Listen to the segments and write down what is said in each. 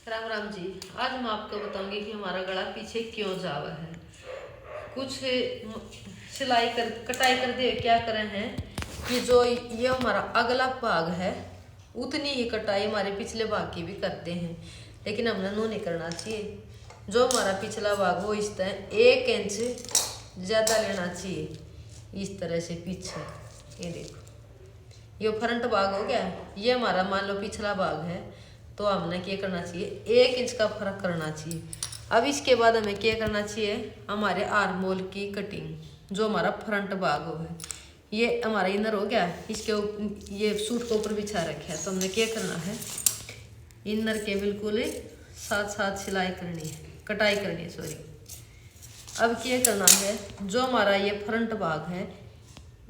राम राम जी। आज मैं आपको बताऊंगी कि हमारा गला पीछे क्यों जावा है। कुछ सिलाई कर कटाई कर दे क्या करें हैं कि जो ये हमारा अगला भाग है उतनी ही कटाई हमारे पिछले भाग की भी करते हैं, लेकिन हमने नो नहीं करना चाहिए। जो हमारा पिछला भाग वो इस तरह 1 इंच ज़्यादा लेना चाहिए, इस तरह से पीछे। ये देखो, ये फ्रंट भाग हो गया, ये हमारा मान लो पिछला भाग है, तो हमने क्या करना चाहिए 1 इंच का फर्क करना चाहिए। अब इसके बाद हमें क्या करना चाहिए, हमारे आर्म होल की कटिंग जो हमारा फ्रंट भाग हो है, ये हमारा इनर हो गया, इसके ये सूट के ऊपर बिछा रखा है, तो हमने क्या करना है इनर के बिल्कुल साथ साथ सिलाई करनी है, कटाई करनी है सॉरी। अब क्या करना है, जो हमारा ये फ्रंट भाग है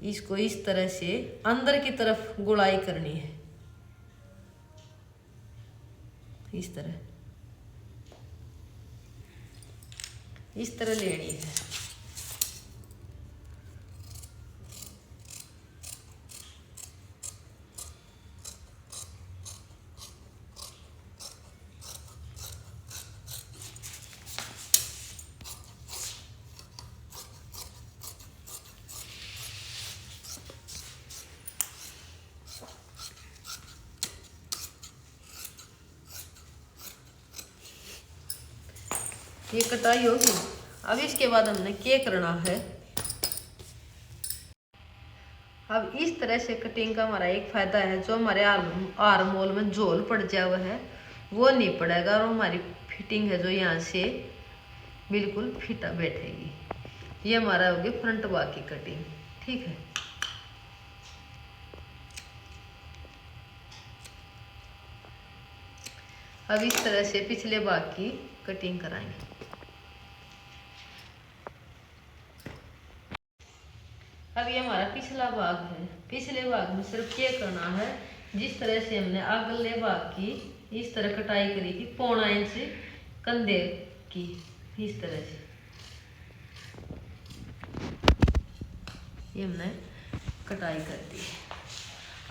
इसको इस तरह से अंदर की तरफ गुड़ाई करनी है, इस तरह लेनी है। ये कटाई होगी। अब इसके बाद हमने क्या करना है, अब इस तरह से कटिंग का हमारा एक फायदा है, जो हमारे आर्म होल में झोल पड़ जाए हुआ है वो नहीं पड़ेगा, और हमारी फिटिंग है जो यहाँ से बिल्कुल फिट बैठेगी। ये हमारा होगी फ्रंट भाग की कटिंग, ठीक है। अब इस तरह से पिछले भाग की कटिंग कराएंगे। अब ये हमारा पिछला भाग है, पिछले भाग में सिर्फ क्या करना है, जिस तरह से हमने अगले भाग की इस तरह कटाई करी थी 1.25 इंच कंधे की, इस तरह से ये हमने कटाई कर दी।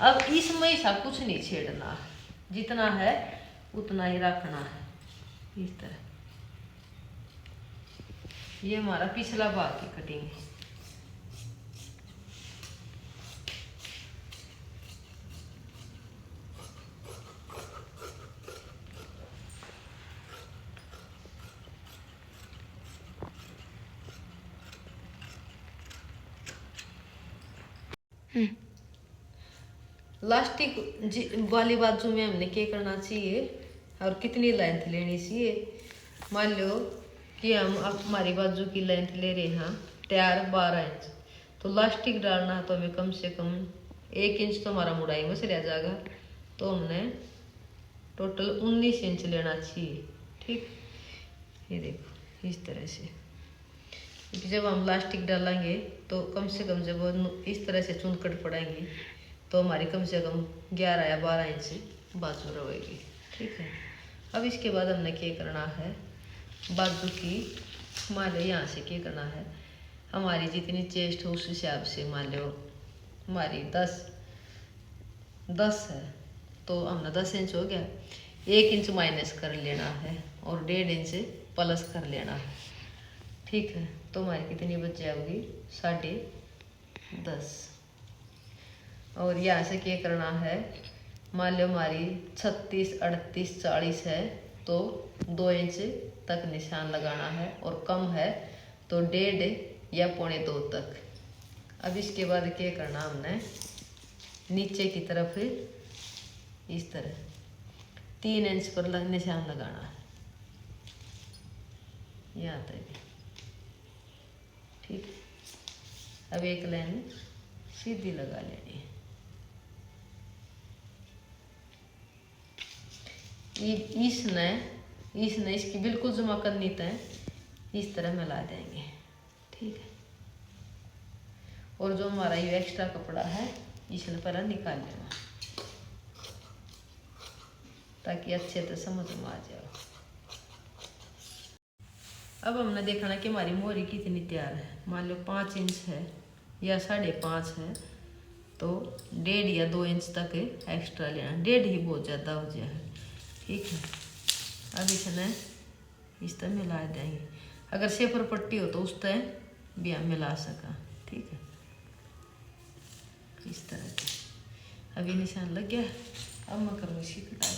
अब इसमें ऐसा कुछ नहीं छेड़ना, जितना है उतना ही रखना है, इस तरह। ये हमारा पिछला भाग की कटिंग है। लास्टिक वाली बाजू में हमने क्या करना चाहिए और कितनी लेंथ लेनी चाहिए। मान लो कि हम अब हमारी बाजू की लेंथ ले रहे हैं तैयार 12 इंच, तो लास्टिक डालना तो हमें कम से कम 1 इंच तो हमारा मुड़ाई में से रह जाएगा, तो हमने टोटल 19 इंच लेना चाहिए, ठीक। ये देखो इस तरह से, क्योंकि जब हम लास्टिक डालेंगे तो कम से कम जब वो इस तरह से चुनकट पड़ेंगी तो हमारी कम से कम 11 या 12 इंच बाजू रहेगी, ठीक है। अब इसके बाद हमने क्या करना है, बाजू की मान लो यहाँ से क्या करना है, हमारी जितनी चेस्ट हो उस हिसाब से, मान लो हमारी 10 है तो हमने 10 इंच हो गया, 1 इंच माइनस कर लेना है और 1.5 इंच प्लस कर लेना है, ठीक है। तो हमारी कितनी बच जाएगी 10.5। और यहाँ से क्या करना है, मान लो हमारी 36, 38, 40 है तो 2 इंच तक निशान लगाना है, और कम है तो 1.5 या 1.25 तक। अब इसके बाद क्या करना, हमने नीचे की तरफ इस तरह 3 इंच पर निशान लगाना है, यहाँ तक, ठीक। अब एक लाइन सीधी लगा लेनी है। इसने इसकी बिल्कुल जमा करनी तय इस तरह मिला देंगे, ठीक है। और जो हमारा ये एक्स्ट्रा कपड़ा है इसने पहले निकाल लेना, ताकि अच्छे से समझ में आ जाए। अब हमने देखना कि हमारी मोहरी कितनी तैयार है। मान लो 5 इंच है या 5.5 है तो 1.5 या 2 इंच तक एक्स्ट्रा लेना, 1.5 ही बहुत ज़्यादा हो जाए, ठीक है। अब इसने इस तरह मिला देंगे। अगर सेपर पट्टी हो तो उस तरह भी हम मिला सका। ठीक है, इस तरह से अभी निशान लग गया। अब मैं करूँगी इसकी कटाई।